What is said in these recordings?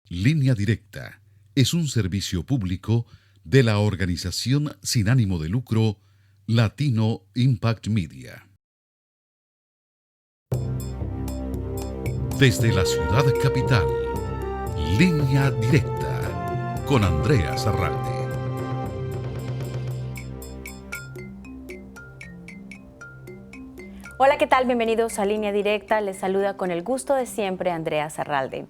Línea Directa es un servicio público de la organización sin ánimo de lucro Latino Impact Media. Desde la ciudad capital, Línea Directa con Andrea Zarralde. Hola, ¿qué tal? Bienvenidos a Línea Directa. Les saluda con el gusto de siempre Andrea Zarralde.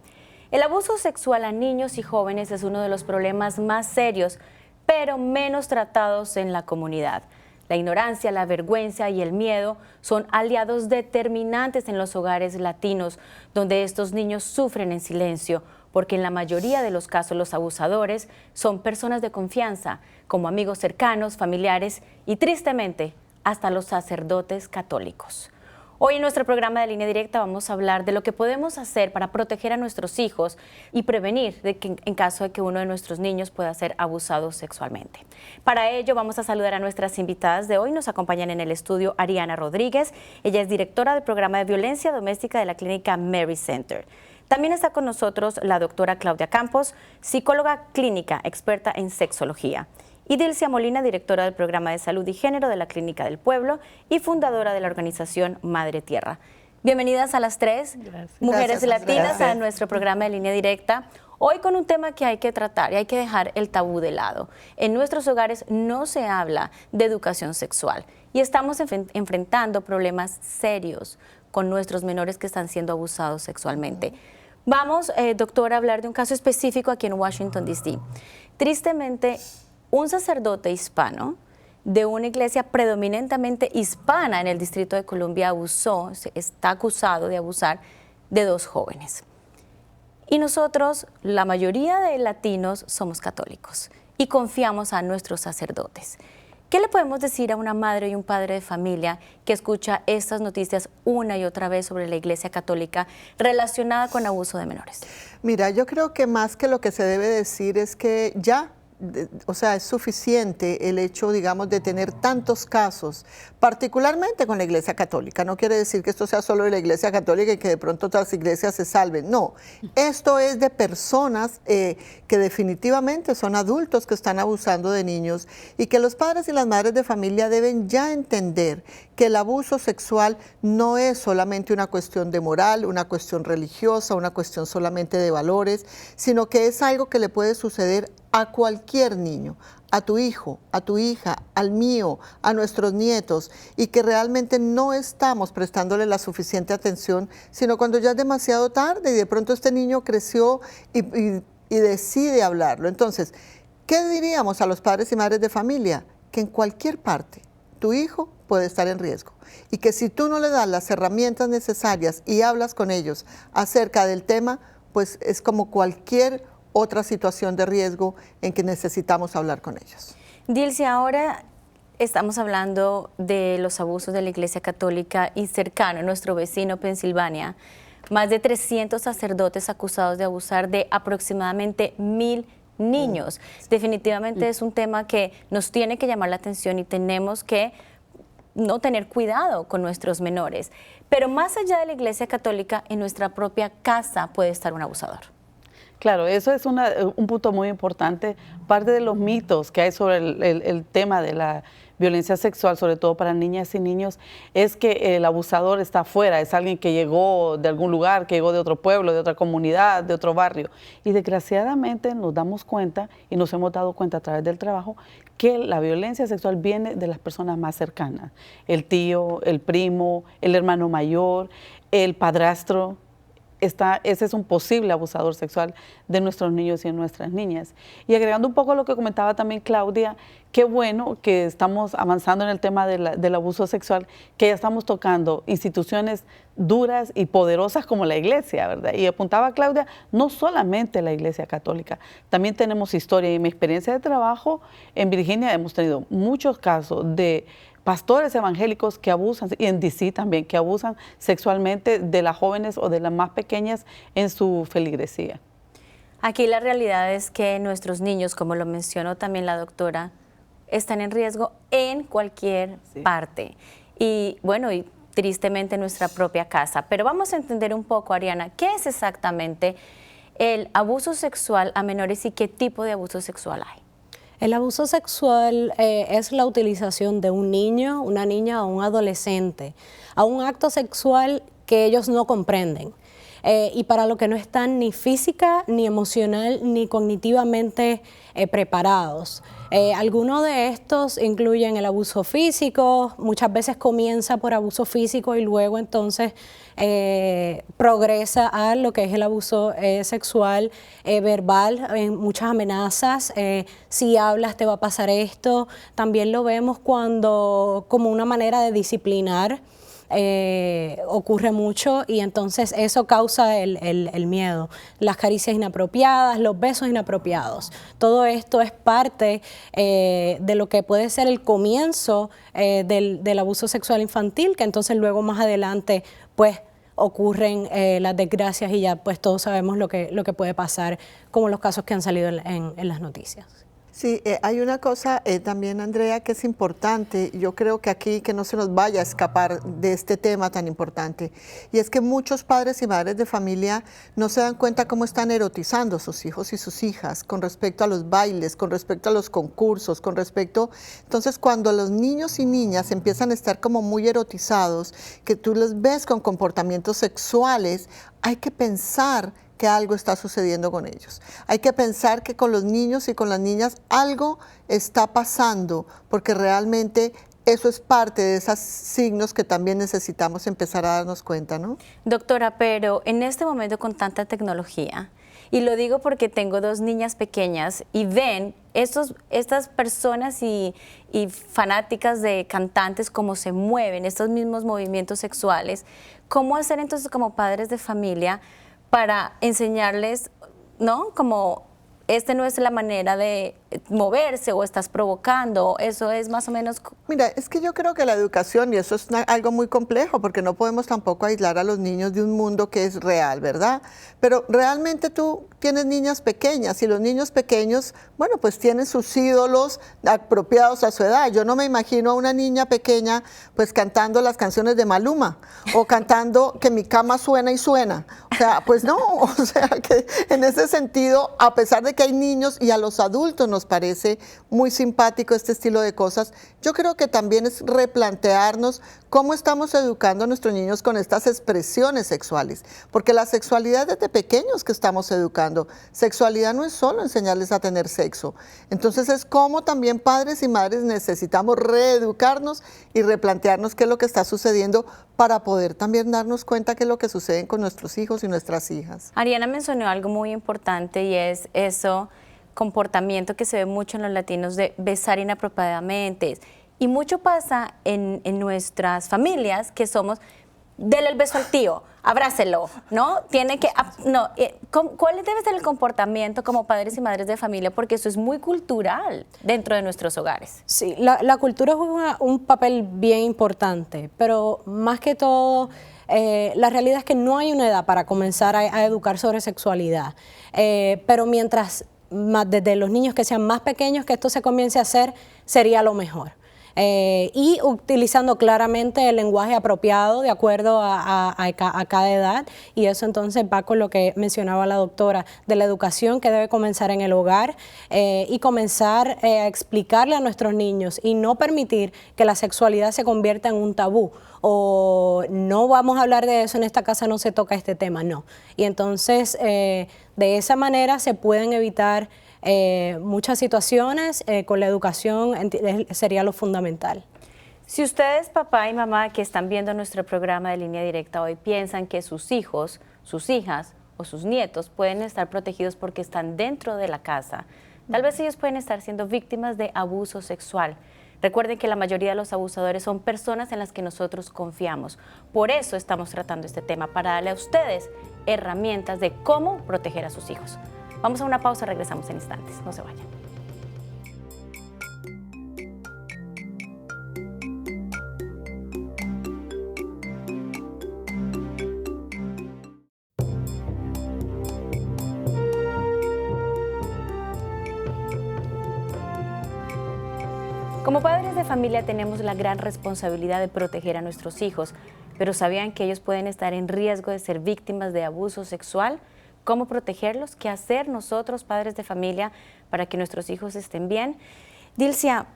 El abuso sexual a niños y jóvenes es uno de los problemas más serios, pero menos tratados en la comunidad. La ignorancia, la vergüenza y el miedo son aliados determinantes en los hogares latinos, donde estos niños sufren en silencio, porque en la mayoría de los casos los abusadores son personas de confianza, como amigos cercanos, familiares y, tristemente, hasta los sacerdotes católicos. Hoy en nuestro programa de Línea Directa vamos a hablar de lo que podemos hacer para proteger a nuestros hijos y prevenir de que en caso de que uno de nuestros niños pueda ser abusado sexualmente. Para ello vamos a saludar a nuestras invitadas de hoy. Nos acompañan en el estudio Ariana Rodríguez. Ella es directora del programa de violencia doméstica de la clínica Mary Center. También está con nosotros la doctora Claudia Campos, psicóloga clínica experta en sexología. Y Dilcia Molina, directora del programa de salud y género de la Clínica del Pueblo y fundadora de la organización Madre Tierra. Bienvenidas a las tres, mujeres latinas, a nuestro programa de Línea Directa. Hoy con un tema que hay que tratar y hay que dejar el tabú de lado. En nuestros hogares no se habla de educación sexual y estamos enfrentando problemas serios con nuestros menores que están siendo abusados sexualmente. Vamos, doctora, a hablar de un caso específico aquí en Washington, D.C. Tristemente, un sacerdote hispano de una iglesia predominantemente hispana en el Distrito de Columbia está acusado de abusar de dos jóvenes. Y nosotros, la mayoría de latinos, somos católicos y confiamos a nuestros sacerdotes. ¿Qué le podemos decir a una madre y un padre de familia que escucha estas noticias una y otra vez sobre la Iglesia Católica relacionada con abuso de menores? Mira, yo creo que más que lo que se debe decir es que es suficiente el hecho, digamos, de tener tantos casos, particularmente con la Iglesia Católica. No quiere decir que esto sea solo de la Iglesia Católica y que de pronto otras iglesias se salven. No, esto es de personas que definitivamente son adultos que están abusando de niños y que los padres y las madres de familia deben ya entender que el abuso sexual no es solamente una cuestión de moral, una cuestión religiosa, una cuestión solamente de valores, sino que es algo que le puede suceder a cualquier niño, a tu hijo, a tu hija, al mío, a nuestros nietos, y que realmente no estamos prestándole la suficiente atención, sino cuando ya es demasiado tarde y de pronto este niño creció y decide hablarlo. Entonces, ¿qué diríamos a los padres y madres de familia? Que en cualquier parte tu hijo puede estar en riesgo y que si tú no le das las herramientas necesarias y hablas con ellos acerca del tema, pues es como cualquier otra situación de riesgo en que necesitamos hablar con ellos. Dilcia, ahora estamos hablando de los abusos de la Iglesia Católica y cercano, nuestro vecino Pensilvania, más de 300 sacerdotes acusados de abusar de aproximadamente 1000 niños. Definitivamente es un tema que nos tiene que llamar la atención y tenemos que no tener cuidado con nuestros menores. Pero más allá de la Iglesia Católica, en nuestra propia casa puede estar un abusador. Claro, eso es un punto muy importante. Parte de los mitos que hay sobre el tema de la violencia sexual, sobre todo para niñas y niños, es que el abusador está afuera, es alguien que llegó de algún lugar, que llegó de otro pueblo, de otra comunidad, de otro barrio. Y desgraciadamente nos damos cuenta y nos hemos dado cuenta a través del trabajo que la violencia sexual viene de las personas más cercanas. El tío, el primo, el hermano mayor, el padrastro. Ese es un posible abusador sexual de nuestros niños y de nuestras niñas. Y agregando un poco lo que comentaba también Claudia, qué bueno que estamos avanzando en el tema del abuso sexual, que ya estamos tocando instituciones duras y poderosas como la Iglesia, ¿verdad? Y apuntaba Claudia, no solamente la Iglesia Católica, también tenemos historia. Y en mi experiencia de trabajo en Virginia hemos tenido muchos casos de pastores evangélicos que abusan, y en D.C. también, que abusan sexualmente de las jóvenes o de las más pequeñas en su feligresía. Aquí la realidad es que nuestros niños, como lo mencionó también la doctora, están en riesgo en cualquier parte. Y bueno, y tristemente en nuestra propia casa. Pero vamos a entender un poco, Ariana, ¿qué es exactamente el abuso sexual a menores y qué tipo de abuso sexual hay? El abuso sexual es la utilización de un niño, una niña o un adolescente a un acto sexual que ellos no comprenden y para lo que no están ni física, ni emocional, ni cognitivamente preparados. Algunos de estos incluyen el abuso físico, muchas veces comienza por abuso físico y luego entonces progresa a lo que es el abuso sexual, verbal, muchas amenazas, si hablas te va a pasar esto. También lo vemos cuando como una manera de disciplinar. Ocurre mucho y entonces eso causa el miedo, las caricias inapropiadas, los besos inapropiados. Todo esto es parte de lo que puede ser el comienzo del abuso sexual infantil, que entonces luego más adelante pues ocurren las desgracias y ya pues todos sabemos lo que puede pasar, como los casos que han salido en las noticias. Sí, hay una cosa también, Andrea, que es importante, yo creo que aquí que no se nos vaya a escapar de este tema tan importante, y es que muchos padres y madres de familia no se dan cuenta cómo están erotizando a sus hijos y sus hijas con respecto a los bailes, con respecto a los concursos, con respecto... Entonces, cuando los niños y niñas empiezan a estar como muy erotizados, que tú los ves con comportamientos sexuales, hay que pensar que algo está sucediendo con ellos. Hay que pensar que con los niños y con las niñas algo está pasando, porque realmente eso es parte de esos signos que también necesitamos empezar a darnos cuenta, ¿no? Doctora, pero en este momento con tanta tecnología, y lo digo porque tengo 2 niñas pequeñas y ven estas personas y fanáticas de cantantes cómo se mueven, estos mismos movimientos sexuales, ¿cómo hacer entonces como padres de familia para enseñarles, ¿no? Como no es la manera de moverse o estás provocando, eso es más o menos... Mira, es que yo creo que la educación, y eso es algo muy complejo, porque no podemos tampoco aislar a los niños de un mundo que es real, ¿verdad? Pero realmente tú tienes niñas pequeñas y los niños pequeños, bueno, pues tienen sus ídolos apropiados a su edad. Yo no me imagino a una niña pequeña pues cantando las canciones de Maluma o cantando que mi cama suena y suena. O sea, pues no, o sea, que en ese sentido, a pesar de que hay niños y a los adultos nos parece muy simpático este estilo de cosas, yo creo que también es replantearnos cómo estamos educando a nuestros niños con estas expresiones sexuales, porque la sexualidad desde pequeños que estamos educando, sexualidad no es solo enseñarles a tener sexo, entonces es como también padres y madres necesitamos reeducarnos y replantearnos qué es lo que está sucediendo para poder también darnos cuenta qué es lo que sucede con nuestros hijos y nuestras hijas. Ariana mencionó algo muy importante y es eso, comportamiento que se ve mucho en los latinos de besar inapropiadamente. Y mucho pasa en nuestras familias que somos, dele el beso al tío, abrácelo, ¿no? Tiene que, no, ¿cuál debe ser el comportamiento como padres y madres de familia? Porque eso es muy cultural dentro de nuestros hogares. Sí, la cultura juega un papel bien importante, pero más que todo, la realidad es que no hay una edad para comenzar a educar sobre sexualidad, pero mientras desde los niños que sean más pequeños que esto se comience a hacer, sería lo mejor. Y utilizando claramente el lenguaje apropiado de acuerdo a cada edad, y eso entonces va con lo que mencionaba la doctora de la educación que debe comenzar en el hogar y comenzar a explicarle a nuestros niños y no permitir que la sexualidad se convierta en un tabú o no vamos a hablar de eso en esta casa, no se toca este tema, no. Y entonces de esa manera se pueden evitar muchas situaciones, con la educación sería lo fundamental. Si ustedes, papá y mamá, que están viendo nuestro programa de Línea Directa hoy, piensan que sus hijos, sus hijas o sus nietos pueden estar protegidos porque están dentro de la casa, tal vez ellos pueden estar siendo víctimas de abuso sexual. Recuerden que la mayoría de los abusadores son personas en las que nosotros confiamos. Por eso estamos tratando este tema, para darle a ustedes herramientas de cómo proteger a sus hijos. Vamos a una pausa, regresamos en instantes, no se vayan. Como padres de familia tenemos la gran responsabilidad de proteger a nuestros hijos, pero ¿sabían que ellos pueden estar en riesgo de ser víctimas de abuso sexual? cómo protegerlos, qué hacer nosotros, padres de familia, para que nuestros hijos estén bien. Dilcia,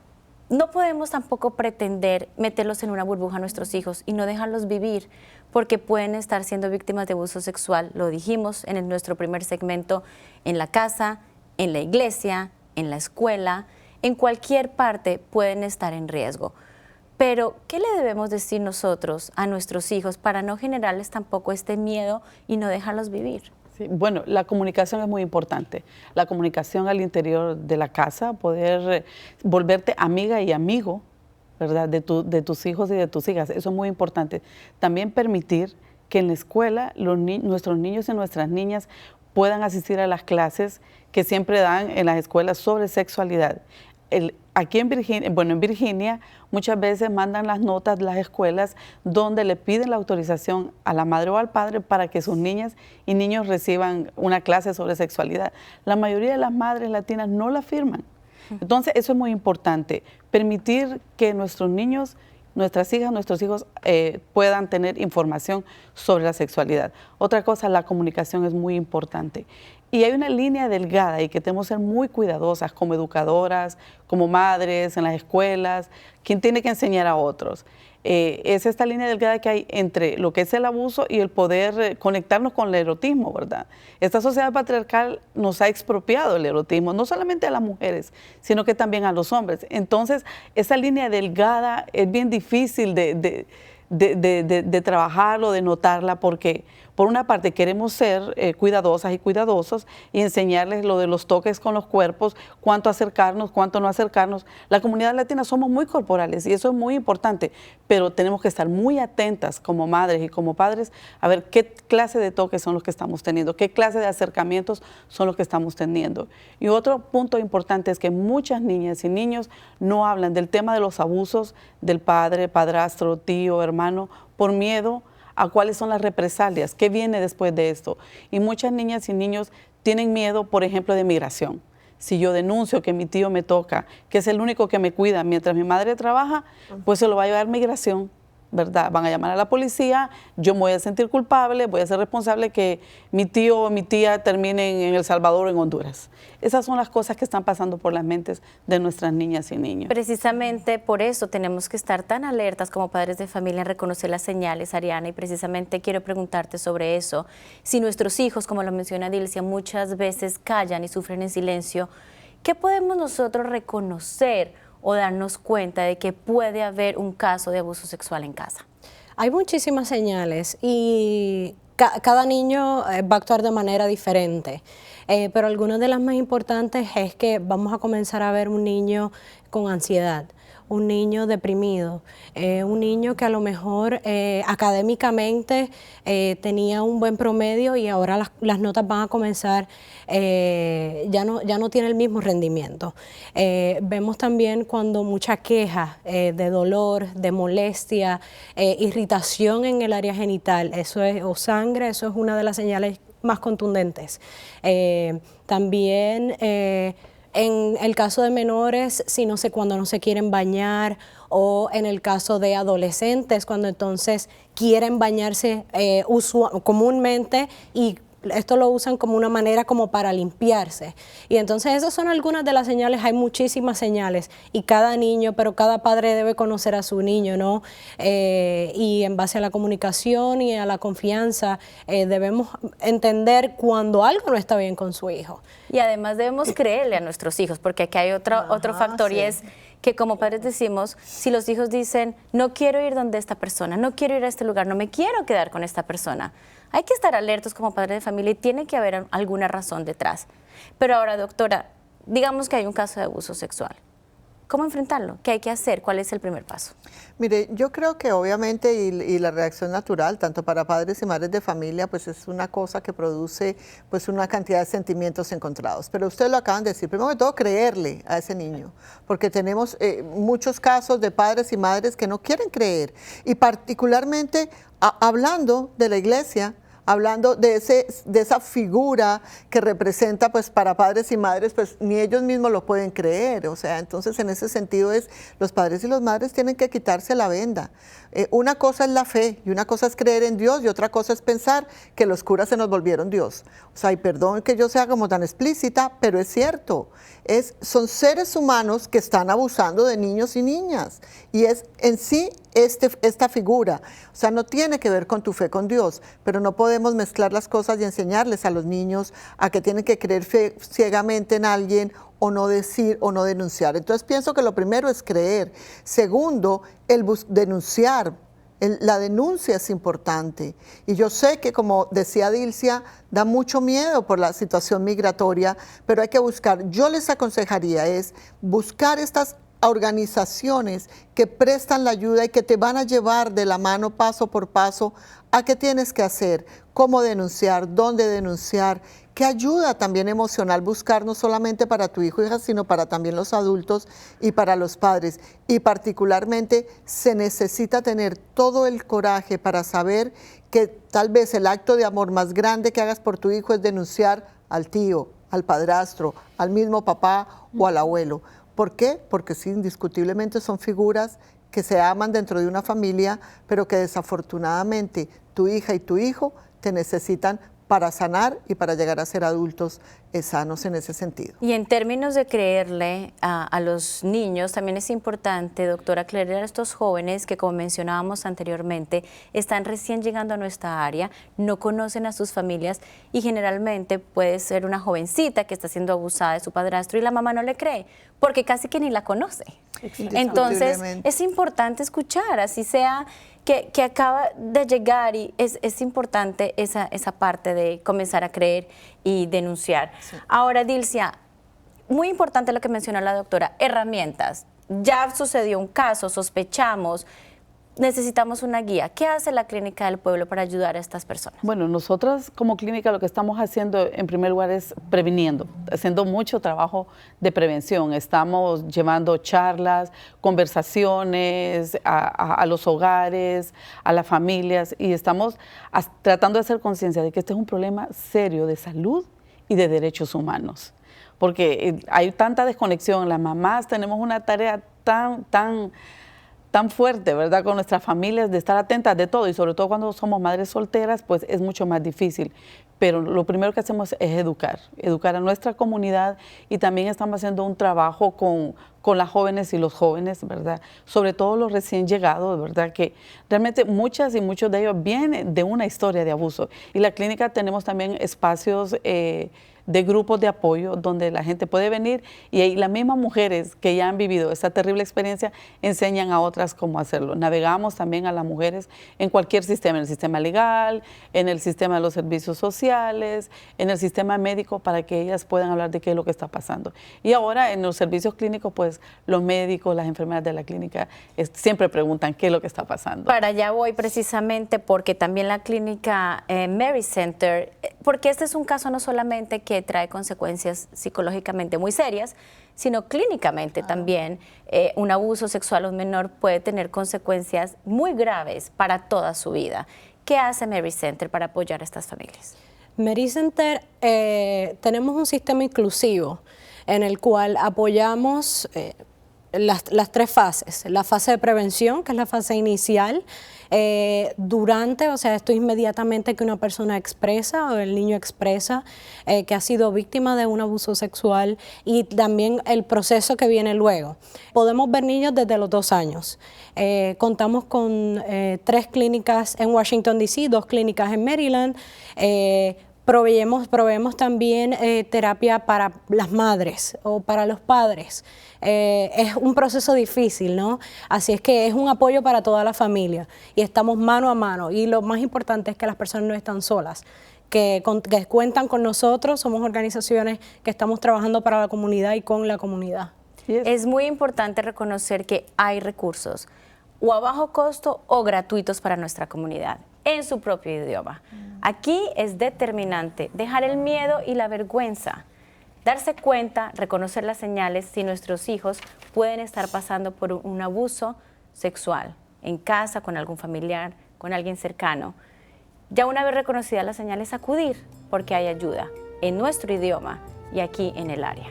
no podemos tampoco pretender meterlos en una burbuja a nuestros hijos y no dejarlos vivir, porque pueden estar siendo víctimas de abuso sexual. Lo dijimos en nuestro primer segmento, en la casa, en la iglesia, en la escuela, en cualquier parte pueden estar en riesgo. Pero, ¿qué le debemos decir nosotros a nuestros hijos para no generarles tampoco este miedo y no dejarlos vivir? Sí, bueno, la comunicación es muy importante. La comunicación al interior de la casa, poder volverte amiga y amigo, ¿verdad? De tus hijos y de tus hijas. Eso es muy importante. También permitir que en la escuela nuestros niños y nuestras niñas puedan asistir a las clases que siempre dan en las escuelas sobre sexualidad. Aquí en Virginia, muchas veces mandan las notas las escuelas donde le piden la autorización a la madre o al padre para que sus niñas y niños reciban una clase sobre sexualidad. La mayoría de las madres latinas no la firman. Entonces, eso es muy importante, permitir que nuestros niños, nuestras hijas, nuestros hijos puedan tener información sobre la sexualidad. Otra cosa, la comunicación es muy importante. Y hay una línea delgada y que tenemos que ser muy cuidadosas como educadoras, como madres, en las escuelas, quien tiene que enseñar a otros. Es esta línea delgada que hay entre lo que es el abuso y el poder conectarnos con el erotismo, ¿verdad? Esta sociedad patriarcal nos ha expropiado el erotismo, no solamente a las mujeres, sino que también a los hombres. Entonces, esa línea delgada es bien difícil de trabajarlo, de notarla, porque por una parte queremos ser cuidadosas y cuidadosos y enseñarles lo de los toques con los cuerpos, cuánto acercarnos, cuánto no acercarnos. La comunidad latina somos muy corporales y eso es muy importante, pero tenemos que estar muy atentas como madres y como padres a ver qué clase de toques son los que estamos teniendo, qué clase de acercamientos son los que estamos teniendo. Y otro punto importante es que muchas niñas y niños no hablan del tema de los abusos del padre, padrastro, tío, hermano, por miedo a cuáles son las represalias, qué viene después de esto. Y muchas niñas y niños tienen miedo, por ejemplo, de migración. Si yo denuncio que mi tío me toca, que es el único que me cuida mientras mi madre trabaja, pues se lo va a llevar migración, ¿verdad? Van a llamar a la policía, yo me voy a sentir culpable, voy a ser responsable que mi tío o mi tía terminen en El Salvador o en Honduras. Esas son las cosas que están pasando por las mentes de nuestras niñas y niños. Precisamente por eso tenemos que estar tan alertas como padres de familia en reconocer las señales, Ariana, y precisamente quiero preguntarte sobre eso. Si nuestros hijos, como lo menciona Dilcia, muchas veces callan y sufren en silencio, ¿qué podemos nosotros reconocer o darnos cuenta de que puede haber un caso de abuso sexual en casa? Hay muchísimas señales y cada niño va a actuar de manera diferente, pero algunas de las más importantes es que vamos a comenzar a ver un niño con ansiedad, un niño deprimido, un niño que a lo mejor académicamente tenía un buen promedio y ahora las notas van a comenzar, ya no tiene el mismo rendimiento. Vemos también cuando mucha queja de dolor, de molestia, irritación en el área genital, eso es, o sangre, eso es una de las señales más contundentes. También en el caso de menores, cuando no se quieren bañar, o en el caso de adolescentes, cuando entonces quieren bañarse comúnmente y esto lo usan como una manera como para limpiarse. Y entonces esas son algunas de las señales, hay muchísimas señales y cada niño, pero cada padre debe conocer a su niño, ¿no? Y en base a la comunicación y a la confianza debemos entender cuando algo no está bien con su hijo. Y además debemos creerle a nuestros hijos, porque aquí hay otro factor, sí. Y es que como padres decimos, si los hijos dicen, no quiero ir donde esta persona, no quiero ir a este lugar, no me quiero quedar con esta persona, hay que estar alertos como padres de familia y tiene que haber alguna razón detrás. Pero ahora, doctora, digamos que hay un caso de abuso sexual. ¿Cómo enfrentarlo? ¿Qué hay que hacer? ¿Cuál es el primer paso? Mire, yo creo que obviamente y la reacción natural, tanto para padres y madres de familia, pues es una cosa que produce pues una cantidad de sentimientos encontrados. Pero ustedes lo acaban de decir, primero que todo creerle a ese niño, porque tenemos muchos casos de padres y madres que no quieren creer y particularmente hablando de la iglesia, hablando de esa figura que representa pues para padres y madres, pues ni ellos mismos lo pueden creer, o sea, entonces en ese sentido los padres y las madres tienen que quitarse la venda. Una cosa es la fe y una cosa es creer en Dios y otra cosa es pensar que los curas se nos volvieron Dios. O sea, y perdón que yo sea como tan explícita, pero es cierto. Son seres humanos que están abusando de niños y niñas. Y es en sí esta figura. O sea, no tiene que ver con tu fe con Dios, pero no podemos mezclar las cosas y enseñarles a los niños a que tienen que creer ciegamente en alguien o no decir o no denunciar. Entonces pienso que lo primero es creer. Segundo, denunciar. La denuncia es importante. Y yo sé que, como decía Dilcia, da mucho miedo por la situación migratoria, pero hay que buscar. Yo les aconsejaría es buscar estas organizaciones que prestan la ayuda y que te van a llevar de la mano paso por paso a qué tienes que hacer, cómo denunciar, dónde denunciar, qué ayuda también emocional buscar, no solamente para tu hijo o hija, sino para también los adultos y para los padres. Y particularmente se necesita tener todo el coraje para saber que tal vez el acto de amor más grande que hagas por tu hijo es denunciar al tío, al padrastro, al mismo papá o al abuelo. ¿Por qué? Porque sí, indiscutiblemente son figuras que se aman dentro de una familia, pero que desafortunadamente tu hija y tu hijo te necesitan para sanar y para llegar a ser adultos sanos en ese sentido. Y en términos de creerle a los niños, también es importante, doctora, aclarar a estos jóvenes que, como mencionábamos anteriormente, están recién llegando a nuestra área, no conocen a sus familias y generalmente puede ser una jovencita que está siendo abusada de su padrastro y la mamá no le cree, porque casi que ni la conoce. Entonces, es importante escuchar, así sea que acaba de llegar, y es importante esa parte de comenzar a creer y denunciar. Sí. Ahora, Dilcia, muy importante lo que mencionó la doctora, herramientas. Ya sucedió un caso, sospechamos, necesitamos una guía. ¿Qué hace la Clínica del Pueblo para ayudar a estas personas? Bueno, nosotras como clínica lo que estamos haciendo en primer lugar es previniendo, haciendo mucho trabajo de prevención. Estamos llevando charlas, conversaciones a los hogares, a las familias, y estamos tratando de hacer conciencia de que este es un problema serio de salud y de derechos humanos. Porque hay tanta desconexión, las mamás tenemos una tarea tan fuerte, ¿verdad?, con nuestras familias, de estar atentas de todo, y sobre todo cuando somos madres solteras, pues es mucho más difícil. Pero lo primero que hacemos es educar a nuestra comunidad, y también estamos haciendo un trabajo con las jóvenes y los jóvenes, ¿verdad?, sobre todo los recién llegados, ¿verdad?, que realmente muchas y muchos de ellos vienen de una historia de abuso. Y la clínica tenemos también espacios de grupos de apoyo donde la gente puede venir, y ahí las mismas mujeres que ya han vivido esta terrible experiencia enseñan a otras cómo hacerlo. Navegamos también a las mujeres en cualquier sistema, en el sistema legal, en el sistema de los servicios sociales, en el sistema médico, para que ellas puedan hablar de qué es lo que está pasando. Y ahora en los servicios clínicos, pues los médicos, las enfermeras de la clínica siempre preguntan qué es lo que está pasando. Para allá voy precisamente, porque también la clínica Mary Center, porque este es un caso no solamente que trae consecuencias psicológicamente muy serias, sino clínicamente también. Un abuso sexual a un menor puede tener consecuencias muy graves para toda su vida. ¿Qué hace Mary Center para apoyar a estas familias? Mary Center, tenemos un sistema inclusivo en el cual apoyamos las tres fases. La fase de prevención, que es la fase inicial, durante, o sea, esto inmediatamente que una persona expresa o el niño expresa que ha sido víctima de un abuso sexual, y también el proceso que viene luego. Podemos ver niños desde los 2 años. Contamos con 3 clínicas en Washington, D.C., 2 clínicas en Maryland. Proveemos también terapia para las madres o para los padres. Es un proceso difícil, ¿no? Así es que es un apoyo para toda la familia y estamos mano a mano. Y lo más importante es que las personas no están solas, que cuentan con nosotros. Somos organizaciones que estamos trabajando para la comunidad y con la comunidad. Es muy importante reconocer que hay recursos o a bajo costo o gratuitos para nuestra comunidad en su propio idioma. Aquí es determinante dejar el miedo y la vergüenza, darse cuenta, reconocer las señales si nuestros hijos pueden estar pasando por un abuso sexual en casa, con algún familiar, con alguien cercano. Ya una vez reconocidas las señales, acudir, porque hay ayuda en nuestro idioma y aquí en el área.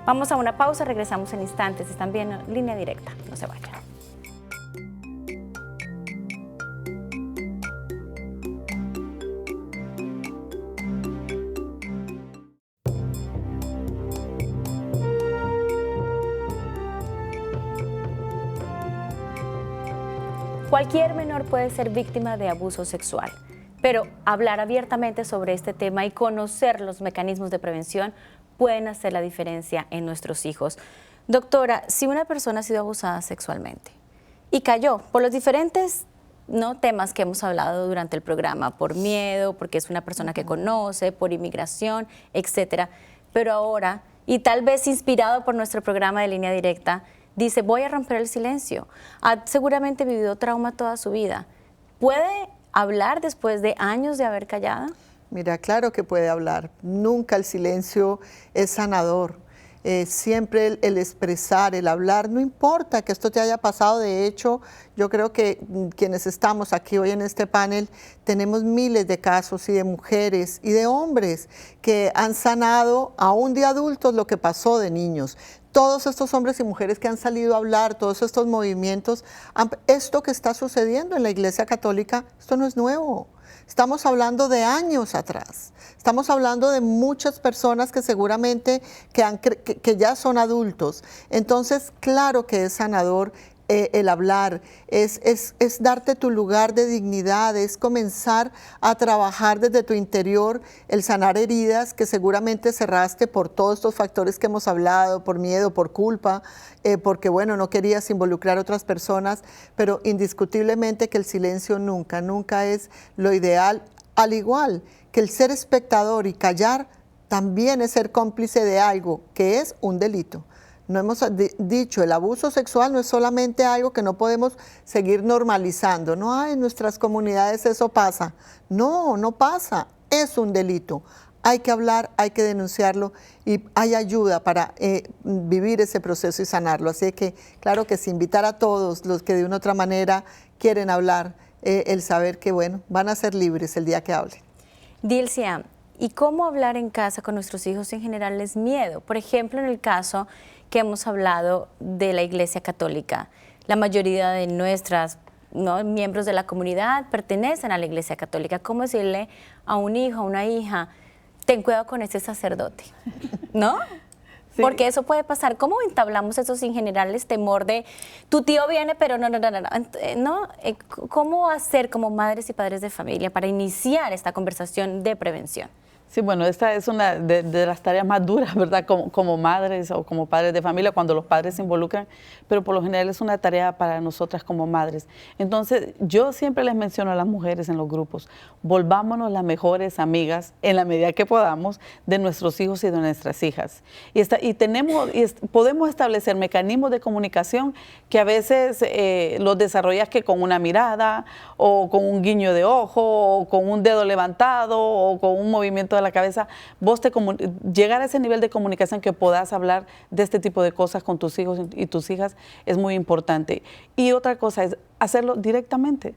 Vamos a una pausa, regresamos en instantes. Están viendo Línea Directa, no se vayan. Cualquier menor puede ser víctima de abuso sexual, pero hablar abiertamente sobre este tema y conocer los mecanismos de prevención pueden hacer la diferencia en nuestros hijos. Doctora, si una persona ha sido abusada sexualmente y cayó por los diferentes temas que hemos hablado durante el programa, por miedo, porque es una persona que conoce, por inmigración, etcétera, pero ahora, y tal vez inspirado por nuestro programa de Línea Directa, dice, voy a romper el silencio. Ha seguramente vivido trauma toda su vida. ¿Puede hablar después de años de haber callado? Mira, claro que puede hablar. Nunca el silencio es sanador. Siempre el expresar, el hablar, no importa que esto te haya pasado. De hecho, yo creo que quienes estamos aquí hoy en este panel tenemos miles de casos y de mujeres y de hombres que han sanado aún de adultos lo que pasó de niños. Todos estos hombres y mujeres que han salido a hablar, todos estos movimientos, esto que está sucediendo en la Iglesia Católica, esto no es nuevo. Estamos hablando de años atrás. Estamos hablando de muchas personas que seguramente que ya son adultos. Entonces, claro que es sanador el hablar, es darte tu lugar de dignidad, es comenzar a trabajar desde tu interior, el sanar heridas que seguramente cerraste por todos estos factores que hemos hablado, por miedo, por culpa, porque bueno, no querías involucrar a otras personas, pero indiscutiblemente que el silencio nunca, nunca es lo ideal, al igual que el ser espectador y callar también es ser cómplice de algo que es un delito. No hemos dicho, el abuso sexual no es solamente algo que no podemos seguir normalizando. No, en nuestras comunidades eso pasa. No, no pasa. Es un delito. Hay que hablar, hay que denunciarlo y hay ayuda para vivir ese proceso y sanarlo. Así que, claro que sí, invitar a todos los que de una u otra manera quieren hablar, el saber que, bueno, van a ser libres el día que hablen. Dilcia, ¿y cómo hablar en casa con nuestros hijos en general es miedo? Por ejemplo, en el caso que hemos hablado de la Iglesia Católica, la mayoría de nuestras miembros de la comunidad pertenecen a la Iglesia Católica. ¿Cómo decirle a un hijo, a una hija, ten cuidado con ese sacerdote? ¿No? Sí. Porque eso puede pasar. ¿Cómo entablamos eso sin generarles temor de tu tío viene, pero no? ¿Cómo hacer como madres y padres de familia para iniciar esta conversación de prevención? Sí, bueno, esta es una de las tareas más duras, ¿verdad? Como madres o como padres de familia, cuando los padres se involucran, pero por lo general es una tarea para nosotras como madres. Entonces, yo siempre les menciono a las mujeres en los grupos, volvámonos las mejores amigas en la medida que podamos de nuestros hijos y de nuestras hijas. Y podemos establecer mecanismos de comunicación que a veces los desarrollas que con una mirada, o con un guiño de ojo, o con un dedo levantado, o con un movimiento de la cabeza, llegar a ese nivel de comunicación que puedas hablar de este tipo de cosas con tus hijos y tus hijas es muy importante. Y otra cosa es hacerlo directamente.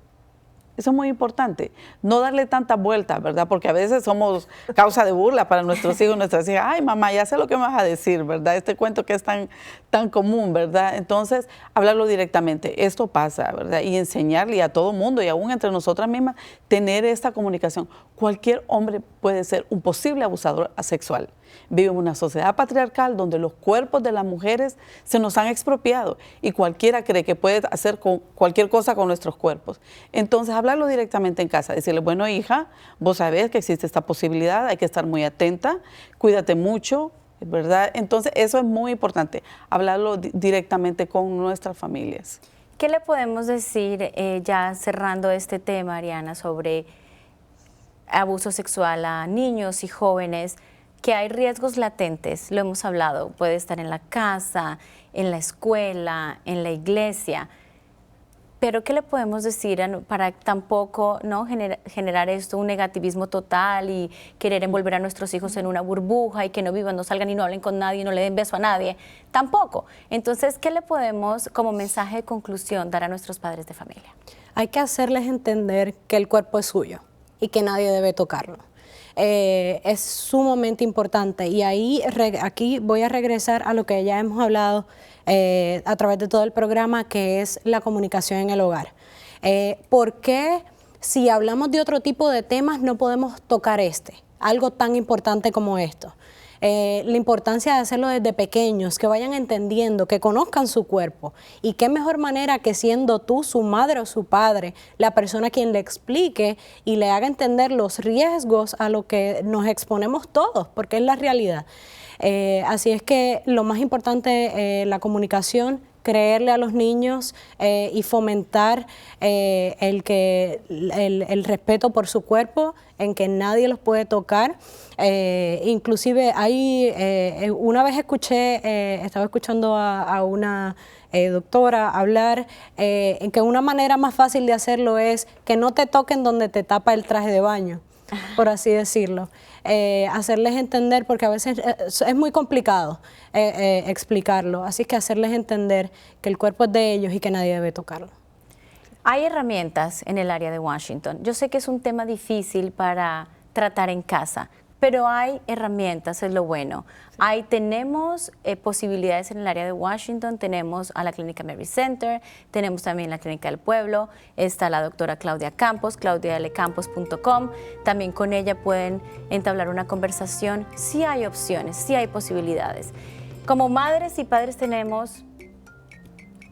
Eso es muy importante, no darle tanta vuelta, ¿verdad? Porque a veces somos causa de burla para nuestros hijos, nuestras hijas. Ay, mamá, ya sé lo que me vas a decir, ¿verdad? Este cuento que es tan común, ¿verdad? Entonces, hablarlo directamente. Esto pasa, ¿verdad? Y enseñarle a todo mundo y aún entre nosotras mismas, tener esta comunicación. Cualquier hombre puede ser un posible abusador sexual. Vivimos en una sociedad patriarcal donde los cuerpos de las mujeres se nos han expropiado y cualquiera cree que puede hacer cualquier cosa con nuestros cuerpos. Entonces, hablarlo directamente en casa, decirle, bueno, hija, vos sabés que existe esta posibilidad, hay que estar muy atenta, cuídate mucho, ¿verdad? Entonces, eso es muy importante, hablarlo directamente con nuestras familias. ¿Qué le podemos decir, ya cerrando este tema, Ariana, sobre abuso sexual a niños y jóvenes? Que hay riesgos latentes, lo hemos hablado, puede estar en la casa, en la escuela, en la iglesia, pero ¿qué le podemos decir para tampoco generar esto, un negativismo total y querer envolver a nuestros hijos en una burbuja y que no vivan, no salgan y no hablen con nadie, no le den beso a nadie? Tampoco. Entonces, ¿qué le podemos como mensaje de conclusión dar a nuestros padres de familia? Hay que hacerles entender que el cuerpo es suyo y que nadie debe tocarlo. Es sumamente importante y aquí voy a regresar a lo que ya hemos hablado a través de todo el programa, que es la comunicación en el hogar. ¿Por qué si hablamos de otro tipo de temas no podemos tocar algo tan importante como esto? la importancia de hacerlo desde pequeños, que vayan entendiendo, que conozcan su cuerpo. Y qué mejor manera que siendo tú su madre o su padre, la persona quien le explique y le haga entender los riesgos a lo que nos exponemos todos, porque es la realidad. Así es que lo más importante, la comunicación, creerle a los niños y fomentar el respeto por su cuerpo, en que nadie los puede tocar. Inclusive una vez estaba escuchando a una doctora hablar en que una manera más fácil de hacerlo es que no te toquen donde te tapa el traje de baño, por así decirlo. Hacerles entender, porque a veces es muy complicado explicarlo, así que hacerles entender que el cuerpo es de ellos y que nadie debe tocarlo. Hay herramientas en el área de Washington. Yo sé que es un tema difícil para tratar en casa, pero hay herramientas, es lo bueno. Tenemos posibilidades en el área de Washington, tenemos a la Clínica Mary Center, tenemos también la Clínica del Pueblo, está la doctora Claudia Campos, claudialcampos.com, también con ella pueden entablar una conversación. Sí hay opciones, sí hay posibilidades. Como madres y padres tenemos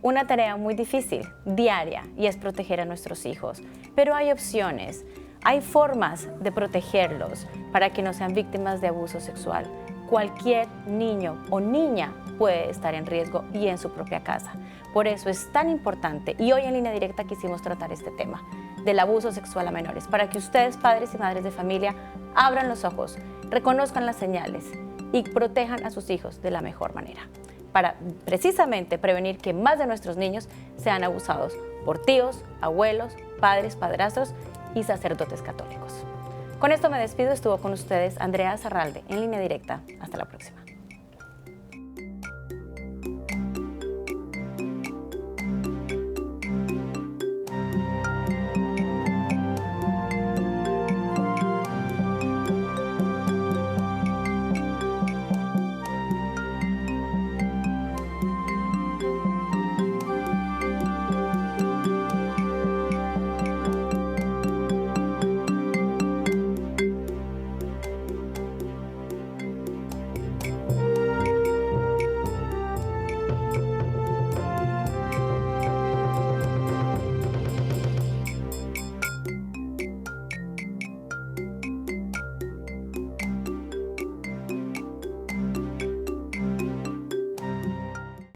una tarea muy difícil, diaria, y es proteger a nuestros hijos, pero hay opciones. Hay formas de protegerlos para que no sean víctimas de abuso sexual. Cualquier niño o niña puede estar en riesgo y en su propia casa. Por eso es tan importante, y hoy en Línea Directa quisimos tratar este tema del abuso sexual a menores, para que ustedes, padres y madres de familia, abran los ojos, reconozcan las señales y protejan a sus hijos de la mejor manera, para precisamente prevenir que más de nuestros niños sean abusados por tíos, abuelos, padres, padrastros y sacerdotes católicos. Con esto me despido. Estuvo con ustedes Andrea Zarralde en Línea Directa. Hasta la próxima.